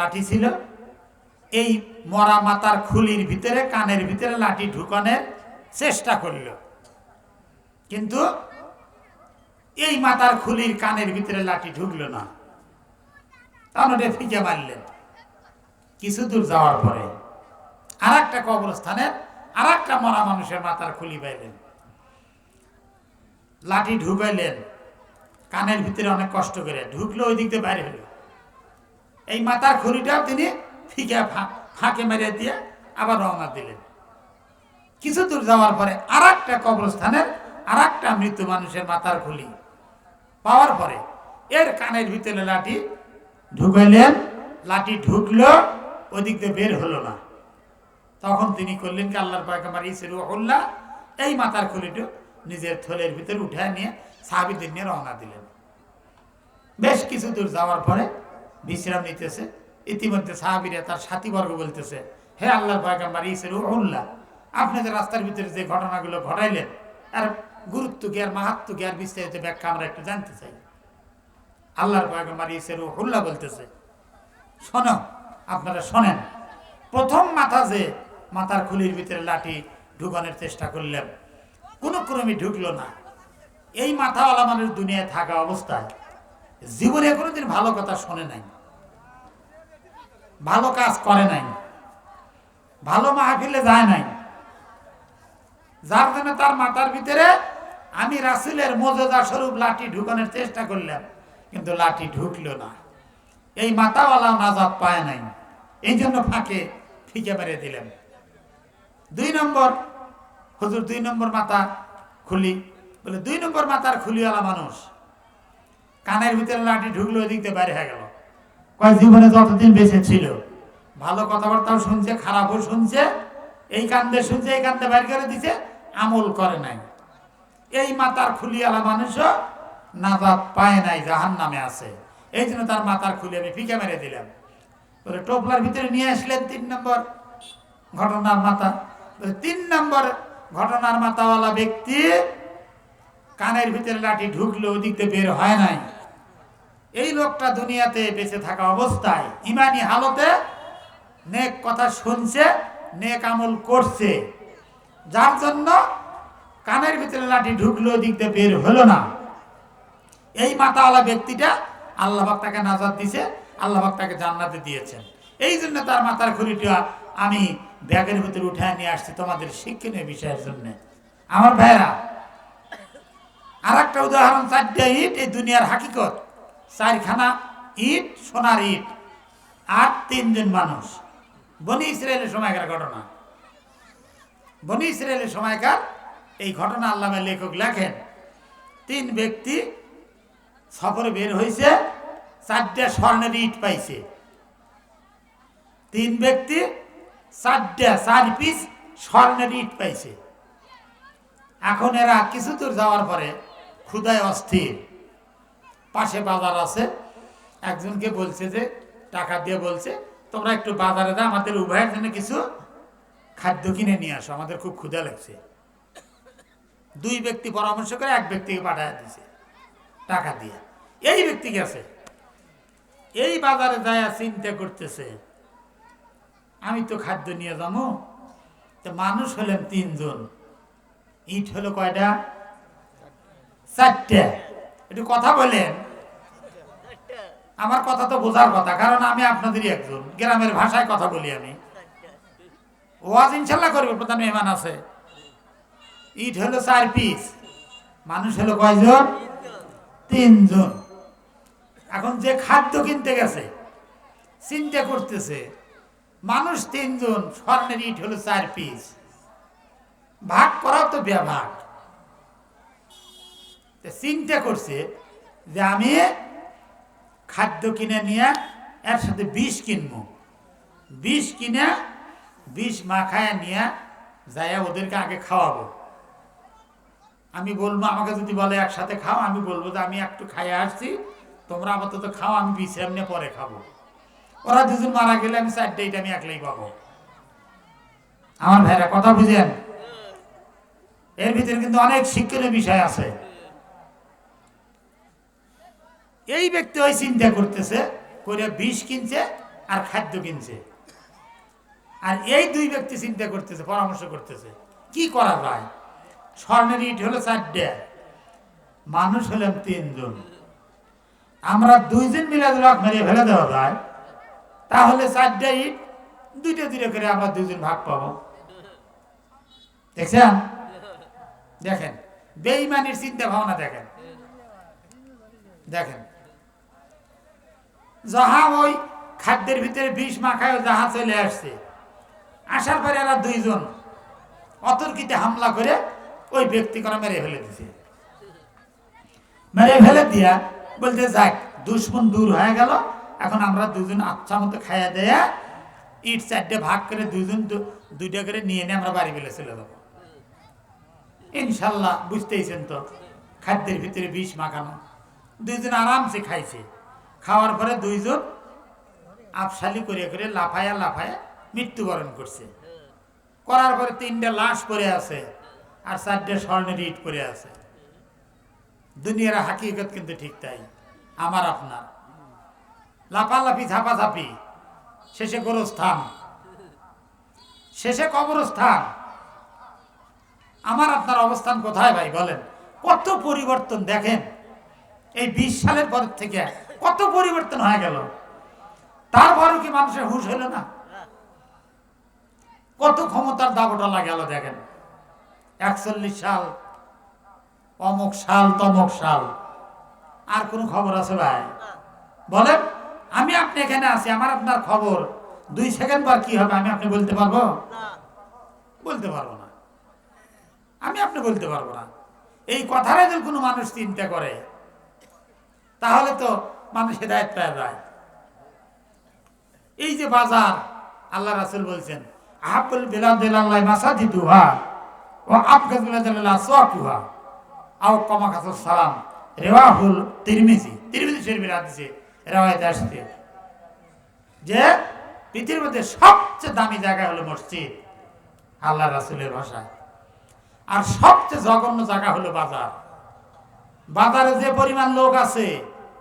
লাঠি ছিল, এই মরা মাতার খুলির ভিতরে কানের ভিতরে লাঠি ঢুকানোর চেষ্টা করল, কিন্তু এই মাতার খুলির কানের ভিতরে লাঠি ঢুকলো না। তখন ওটা ফিকে মারলেন। কিছু দূর যাওয়ার পরে আর একটা কবরস্থানের আর একটা মরা মানুষের মাথার খুলি পাইলেন, লাঠি ঢুকাইলেন কানের ভিতরে, অনেক কষ্ট করে ঢুকলো, ওই দিক দিয়ে বাইরে হলো। এই মাথার খুলিটাও তিনি ফিকে ফাঁকে মেরে দিয়ে আবার রওনা দিলেন। কিছু দূর যাওয়ার পরে আর একটা কবরস্থানের আর একটা মৃত মানুষের মাথার খুলি পাওয়ার পরে এর কানের ভিতরে লাঠি ঢুকাইলেন। লাঠি ঢুকলো, ওই দিক দিয়ে বের হলো না। তখন তিনি করলেন কি, আল্লাহর পয়গম্বর রূহুল্লাহ এই মাথার খুলিটা নিজের থলের ভিতরে উঠে নিয়ে সাহাবীদের নিয়ে রওনা দিলেন। বেশ কিছু দূর যাওয়ার পরে বিশ্রাম নিতেছে। ইতিমধ্যে সাহাবীরা তার সাথীবর্গ বলতেছে, হে আল্লাহর পয়গম্বর রূহুল্লাহ, আপনি যে রাস্তার ভিতরে যে ঘটনাগুলো ঘটাইলেন, আর গুরুত্ব কি আর মাহাত্ম কি আর বিস্তারিত ব্যাখ্যা আমরা একটু জানতে চাই। আল্লাহর পয়গম্বর রূহুল্লাহ বলতেছে, শোনো, আপনারা শোনেন, প্রথম মাথা যে মাথার খুলির ভিতরে লাঠি ঢুকানোর চেষ্টা করলেন, কোনো ক্রমে ঢুকলো না। এই মাথাওয়ালা মানুষ দুনিয়ায় থাকা অবস্থায় জীবনে কোনোদিন ভালো কথা শোনে নাই, ভালো কাজ করে নাই, ভালো মাহফিলে যায় নাই, যার জন্য তার মাথার ভিতরে আমি রাসূলের মুজিজা স্বরূপ লাঠি ঢুকানোর চেষ্টা করলাম, কিন্তু লাঠি ঢুকলো না। এই মাথাওয়ালা নাজাত পায় নাই, এই জন্য ফাঁকে ফিকে মেরে দিলেন। 2 নম্বর হুজুর, 2 নম্বর মাথা খুলি বলে, 2 নম্বর মাথার খুলিওয়ালা মানুষ কানের ভিতরে লাঠি ঢুকলো, ওই দিক দিয়ে বাইরে হয়ে গেল। কয় জীবনে যতদিন বেঁচে ছিল ভালো কথাবার্তাও শুনছে, খারাপও শুনছে, এই কান্দে শুনছে, এই কান্দে বাইর করে দিছে, আমল করে নাই। এই মাথার খুলিওয়ালা মানুষও নাজাত পায় নাই, জাহান্নামে আছে। এই জন্য তার মাথার খুলি আমি ফিকে মেরে দিলাম। বলে টোপলার ভিতরে নিয়ে আসলেন 3 নম্বর ঘটনার মাথা। 3 নম্বর ঘটনার মাথাওয়ালা ব্যক্তি কানের ভিতরে লাঠি ঢুকলো, ওদিক দিয়ে বের হয় নাই। এই লোকটা দুনিয়াতে বেঁচে থাকা অবস্থায় ইমানি হালতে নেক কথা শুনছে, নেক আমল করছে, যার জন্য কানের ভিতরে লাঠি ঢুকলো, ওদিক দিয়ে বের হলো না। এই মাথাওয়ালা ব্যক্তিটা আল্লাহ পাক তাকে নাজাত দিয়েছে, আল্লাহ পাক তাকে জান্নাতে দিয়েছেন। এই জন্য তার মাথার খুলিটা আমি ব্যাগের ভিতরে উঠে নিয়ে আসছি তোমাদের শিক্ষণীয় বিষয়ের জন্য। আমার ভাইরা, আর একটা উদাহরণ, 4টা ইট, এই দুনিয়ার হাকিকত। 4খানা ইট, সোনার ইট, আর 3 জন মানুষ। বনি ইসরায়েলের সময়কার ঘটনা। বনি ইসরায়েলের সময়কার এই ঘটনা আল্লামা লেখক লেখেন, 3 ব্যক্তি সফরে বের হয়েছে, 4টা স্বর্ণের ইট পাইছে। 3 ব্যক্তি 4 পিস স্বর্ণের ইট পাইছে। এখন এরা কিছু দূর যাওয়ার পরে ক্ষুধায় অস্থির, পাশে বাজার আছে, একজনকে বলছে যে টাকা দিয়ে বলছে, তোমরা একটু বাজারে দাও, আমাদের উভয়ের জন্য কিছু খাদ্য কিনে নিয়ে আসো, আমাদের খুব ক্ষুধা লাগছে। 2 ব্যক্তি পরামর্শ করে 1 ব্যক্তিকে পাঠিয়ে দিছে টাকা দিয়ে। এই ব্যক্তি গেছে, এই বাজারে যায় চিন্তা করতেছে, আমি তো খাদ্য নিয়ে যাবো, তো মানুষ হলেন 3 জন, ইট হলো কয়টা? 4টা। একটু কথা বলেন, আমার কথা তো বোঝার কথা, কারণ আমি আপনাদেরই একজন, গ্রামের ভাষায় কথা বলি আমি। ওয়াজ ইনশাল্লাহ করবে, প্রধান মেহমান আছে। ইট হলো 4 পিস, মানুষ হলো কয়জন? 3 জন। এখন যে খাদ্য কিনতে গেছে চিন্তা করতেছে, মানুষ 3 জন, স্বর্ণের ইট হলো 4 পিস, ভাগ করাও তো ভাগ। চিন্তা করছে যে আমি খাদ্য কিনে নিয়ে এর সাথে বিষ কিনবো, বিষ কিনে বিষ মাখায় নিয়ে যাইয়া ওদেরকে আগে খাওয়াবো। আমি বলবো, আমাকে যদি বলে একসাথে খাও, আমি বলবো যে আমি একটু খাইয়ে আসছি, তোমরা আপাতত খাও, আমি বিশ্রাম নিয়ে পরে খাবো। ওরা 2 জন মারা গেলে আমি 4টা ইট আমি একলাই পাবো। আমার ভাইরা কথা বুঝেন, এর ভিতরে কিন্তু অনেক শিক্ষণীয় বিষয় আছে। এই ব্যক্তি ওই চিন্তা করতেছে, করে বিষ কিনছে, আর খাদ্য কিনছে। আর এই দুই ব্যক্তি চিন্তা করতেছে, পরামর্শ করতেছে কি করা যায়। স্বর্ণের ইট হলো 4টা, মানুষ হলেন 3 জন, আমরা 2 জন মিলে লক মেরে ফেলে দেওয়া যায়, তাহলে 4টা ইট 2টা 2টা করে আমরা 2 জন ভাগ পাবো। দেখছেন, দেখেন বেঈমানির চিন্তা ভাবনা, দেখেন দেখেন যাহা ওই খাদ্যের ভিতরে বিষ মাখায় যাহা চলে আসছে, আসার পরে এরা 2 জন অতর্কিতে হামলা করে ওই ব্যক্তি করে মেরে ফেলে দিছে। মেরে ফেলে দিয়া বলতে যাক দুশ্মন দূর হয়ে গেল, এখন আমরা 2 জন আচ্ছা মতো খাইয়া দেয়া ইট 4টে ভাগ করে 2 জন 2টা করে নিয়ে নিয়ে আমরা বাড়ি ফেলে চলে যাবো। ইনশাল্লাহ বুঝতেইছেন তো, খাদ্যের ভিতরে বিষ মাখানো। 2 জন আরামসে খাইছে, খাওয়ার পরে 2 জন আফসালি করে করে লাফায়া লাফায়া মৃত্যুবরণ করছে। করার পরে 3টা লাশ পড়ে আছে আর 4টে স্বর্ণের ইট পড়ে আছে। দুনিয়ার হাকিকত কিন্তু ঠিক তাই, আমার আপনার লাফালাফি ঝাপাঝাপি, শেষে গোরস্থান, শেষে কবরস্থান। আমার আপনার অবস্থান কোথায় ভাই বলেন? কত পরিবর্তন দেখেন, এই 20 সালের পর থেকে কত পরিবর্তন হয়ে গেল, তারপরেও কি মানুষের হুঁশ হলো না? কত ক্ষমতার দাবটা গেল দেখেন, 41 সাল, অমুক সাল তমুক সাল, আর কোন খবর আছে ভাই বলেন? আমি আপনি এখানে আছি, আমার আপনার খবর 2 সেকেন্ড পর কি হবে আমি আপনি বলতে পারবো? বলতে পারবো না, আমি আপনি বলতে পারবো না। এই কথাটাই যদি কোনো মানুষ চিন্তা করে তাহলে তো মানুষ হেদায়েত পেয়ে যায়। এই যে বাজার, আল্লাহ রাসূল বলছেন আহাবুল বিলাদিল্লাহি মাসাজিদুহা ওয়া আবগাযুল বিলাদিল্লাহি আসওয়াকুহা আও কামা কাসাস সালাম, রাওয়াহুল তিরমিজি। তিরমিজি শরীফের হাদিসে riwayat আসছে যে পৃথিবীর মধ্যে সবচেয়ে দামি জায়গা হলো মসজিদ, আল্লাহ রাসূলের ভাষায়, আর সবচেয়ে জঘন্য জায়গা হলো বাজার। বাজারে যে পরিমাণ লোক আছে,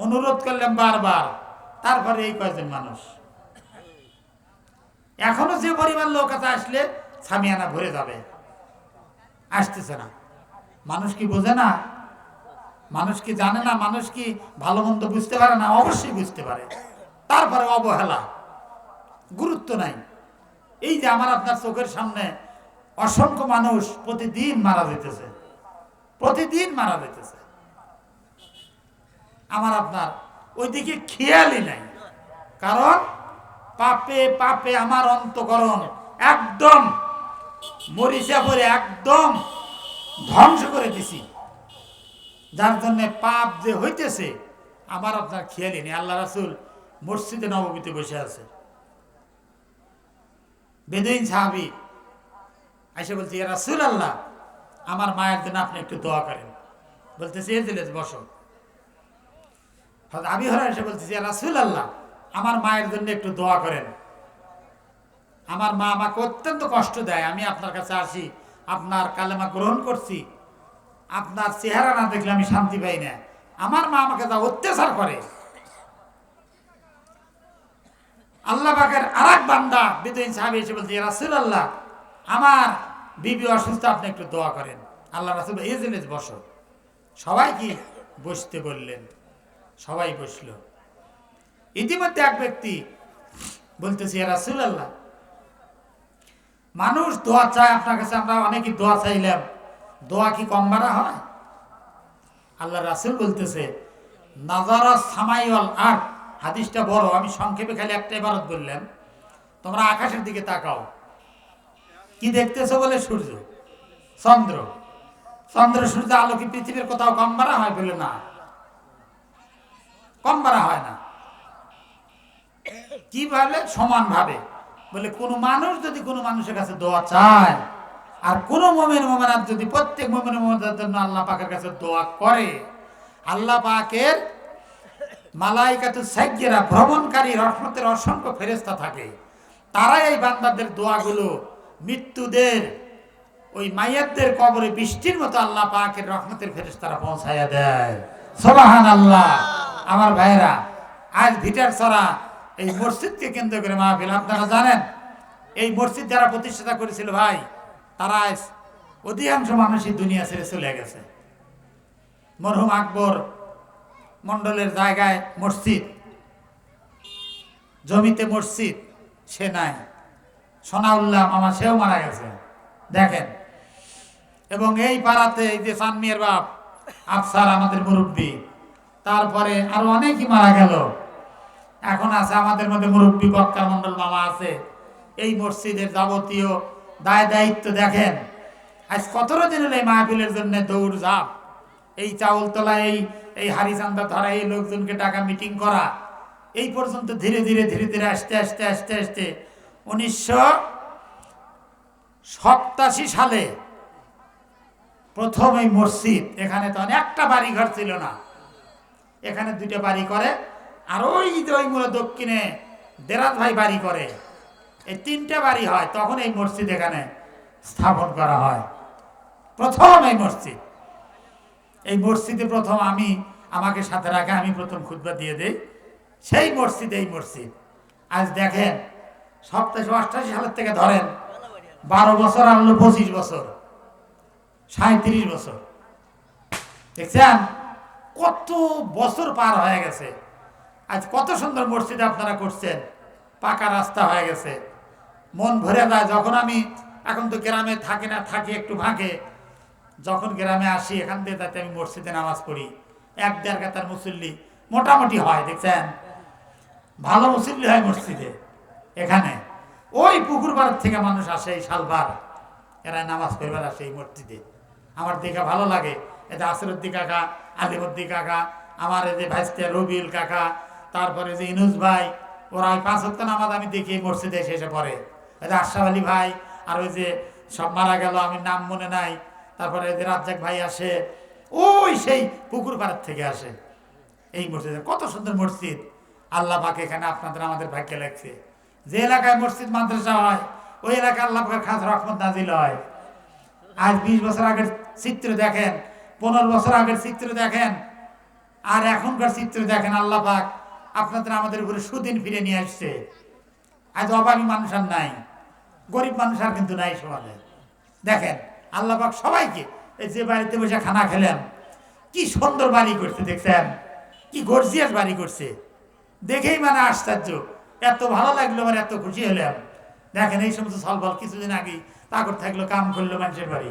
অনুরোধ করলাম বারবার, তারপরে এই কয়জন মানুষ। এখনো যে পরিমাণ লোক আছে, আসলে সামিয়ানা ভরে যাবে, আসতেছে না। মানুষ কি বোঝে না? মানুষ কি জানে না? মানুষ কি ভালো মন্দ বুঝতে পারে না? অবশ্যই বুঝতে পারে, তারপরে অবহেলা, গুরুত্ব নাই। এই যে আমার আপনার চোখের সামনে অসংখ্য মানুষ প্রতিদিন মারা যেতেছে, প্রতিদিন মারা যেতেছে, আমার আপনার ওইদিকে খেয়ালই নাই। কারণ পাপে পাপে আমার অন্তঃকরণ একদম মরিচা পরে একদম ধ্বংস করে দিছি, যার জন্য পাপ যে হইতেছে আমার আপনার খেয়ালই নেই। আল্লাহ রাসূল মসজিদে নববীতে বসে আছে, বেদুইন সাহাবী আইসা বলছে ইয়া রাসূলুল্লাহ, আমার মায়ের জন্য আপনি একটু দোয়া করেন। বলতেছে এই দিলে বসো। আবি হুরায়রা এসে বলতেছে ইয়া রাসূলুল্লাহ, আমার মায়ের জন্য একটু দোয়া করেন, আমার মা আমাকে অত্যন্ত কষ্ট দেয়, আমি আপনার কাছে আসি, আপনার কালেমা গ্রহণ করছি, আপনার চেহারা না দেখলে আমি শান্তি পাই না, আমার মা আমাকে যা অত্যাচার করে। আল্লাহ পাকের আরেক বান্দা বেদুইন সাহাবী এসে বলছে ইয়া রাসূলুল্লাহ, আমার বিবি অসুস্থ, আপনি একটু দোয়া করেন। আল্লাহ রাসূল এই জিনিস বসো। সবাই কি বসতে বললেন, সবাই বসলো। ইতিমধ্যে এক ব্যক্তি বলতেছে ইয়া রাসূলুল্লাহ, মানুষ দোয়া চায় আপনার কাছে, আমরা অনেকে দোয়া চাইলাম, দোয়া কি কম বাড়া হয়? আল্লাহ রাসূল বলতেছে নাজারা সামাই ওয়াল আরদ, হাদিসটা বড়, আমি সংক্ষেপে খালি একটা ইবারত বললাম। তোমরা আকাশের দিকে তাকাও, কি দেখতেছো বলে? সূর্য, চন্দ্র। চন্দ্র সূর্য আলো কি পৃথিবীর কোথাও কম বাড়া হয়? বলে না, কম বাড়া হয় না। কি ভাবে? সমান ভাবে। বলে কোন মানুষ যদি কোনো মানুষের কাছে দোয়া চায়, আর কোন মুমিন মুমিনাত যদি প্রত্যেক মুমিন মুমিনাতের জন্য আল্লাহ পাকের কাছে দোয়া করে, আল্লাহ পাকের মালাইকাতুস সাইয়্যিরা, ভ্রমণকারী রহমতের অসংখ্য ফেরেশতা থাকে, তারা এই বান্দাদের দোয়াগুলো মৃত্যুদের ওই মাইয়াতদের কবরে বৃষ্টির মতো আল্লাহ পাকের রহমতের ফেরেশতারা পৌঁছায়া দেয়। সুবহানাল্লাহ। আমার ভাইরা, আজ ভিটার ছড়া এই মসজিদকে কেন্দ্র করে মাহফিল। আপনারা জানেন এই মসজিদ যারা প্রতিষ্ঠাতা করেছিল ভাই, তারা অধিকাংশ মানুষই দুনিয়া ছেড়ে চলে গেছে। মরহুম আকবর মন্ডলের জায়গায় মসজিদ, জমিতে মসজিদ, সে নাই। সোনাউল্লাহ মামা সেও মারা গেছে দেখেন। এবং এই পাড়াতে এই যে সানমিয়ার বাপ আফসার আমাদের মুরব্বী, তারপরে আরো অনেকই মারা গেল। এখন আছে আমাদের মধ্যে মুরব্বী বক্কার মন্ডল মামা আছে। এই মসজিদের যাবতীয় দায় দায়িত্ব দেখেন। আজ 17 দিন হলো এই মাহফিলের জন্য দৌড় ঝাঁপ, এই চাউল তোলা, এই হাড়ি চান্দা ধরা, এই লোকজনকে টাকা মিটিং করা, এই পর্যন্ত ধীরে ধীরে ধীরে ধীরে আস্তে আস্তে আস্তে আস্তে 1987 সালে প্রথম এই মসজিদ। এখানে তখন একটা বাড়ি ঘর ছিল না, এখানে 2টা বাড়ি করে, আর ওই মূল দক্ষিণে দেরাজ ভাই বাড়ি করে, এই 3টা বাড়ি হয়। তখন এই মসজিদ এখানে স্থাপন করা হয়, প্রথম এই মসজিদ। এই মসজিদে প্রথম আমাকে সাথে রাখে, আমি প্রথম খুতবা দিয়ে দেই সেই মসজিদ। এই মসজিদ আজ দেখেন 1788 সালের থেকে ধরেন 12 বছর আনলো 25 বছর, 37 বছর। দেখছেন কত বছর পার হয়ে গেছে। আজ কত সুন্দর মসজিদ আপনারা করছেন, পাকা রাস্তা হয়ে গেছে, মন ভরে যায়। যখন আমি এখন তো গ্রামে থাকি না, থাকি একটু ভাগে, যখন গ্রামে আসি এখান থেকে তাতে আমি মসজিদে নামাজ পড়ি, 1-1.5 কাতার মুসল্লি মোটামুটি হয়। দেখছেন ভালো মুসল্লি হয় মসজিদে। এখানে ওই পুকুর পাড় থেকে মানুষ আসে, এই শালবার, এরা নামাজ পড়বার আসে এই মসজিদে। আমার দেখে ভালো লাগে। এতে আসরুদ্দি কাকা, আলিমুদ্দি কাকা, আমার এই যে ভাইস্তে রবিউল কাকা, তারপরে যে ইনুস ভাই, ওরা ওই 5 ওয়াক্ত নামাজ আমি দেখি এই মসজিদে এসে পড়ে। এই যে আশরাফ আলী ভাই, আর ওই যে সব মারা গেল, আমি নাম মনে নাই, তারপরে এই যে রাজ্জাক ভাই আসে, ওই সেই পুকুর পাড়ার থেকে আসে এই মসজিদে। কত সুন্দর মসজিদ। আল্লাহ পাক এখানে আপনাদের আমাদের ভাগ্যে লাগছে। যে এলাকায় মসজিদ মাদ্রাসা হয় ওই এলাকায় আল্লাহ পাকের খাস রহমত নাজিল হয়। আজ 20 বছর আগের চিত্র দেখেন, 15 বছর আগের চিত্র দেখেন, আর এখনকার চিত্র দেখেন। আল্লাহ পাক আপনাদের আমাদের উপরে সুদিন ফিরে নিয়ে আসছে। আজ অভাবী মানুষ আর নাই, গরিব মানুষ আর কিন্তু নাই সমাজে। দেখেন আল্লাহ পাক সবাইকে, এই যে বাড়িতে বসে খানা খেলেন, কি সুন্দর বাড়ি করছে দেখছেন, কি গর্জিয়াস বাড়ি করছে, দেখেই মানে আশ্চর্য। এত ভালো লাগলো, মানে এত খুশি হলাম। দেখেন এই সমস্ত সলবল কিছুদিন আগে তাকর থাকলো, কাম করলো মানুষের বাড়ি,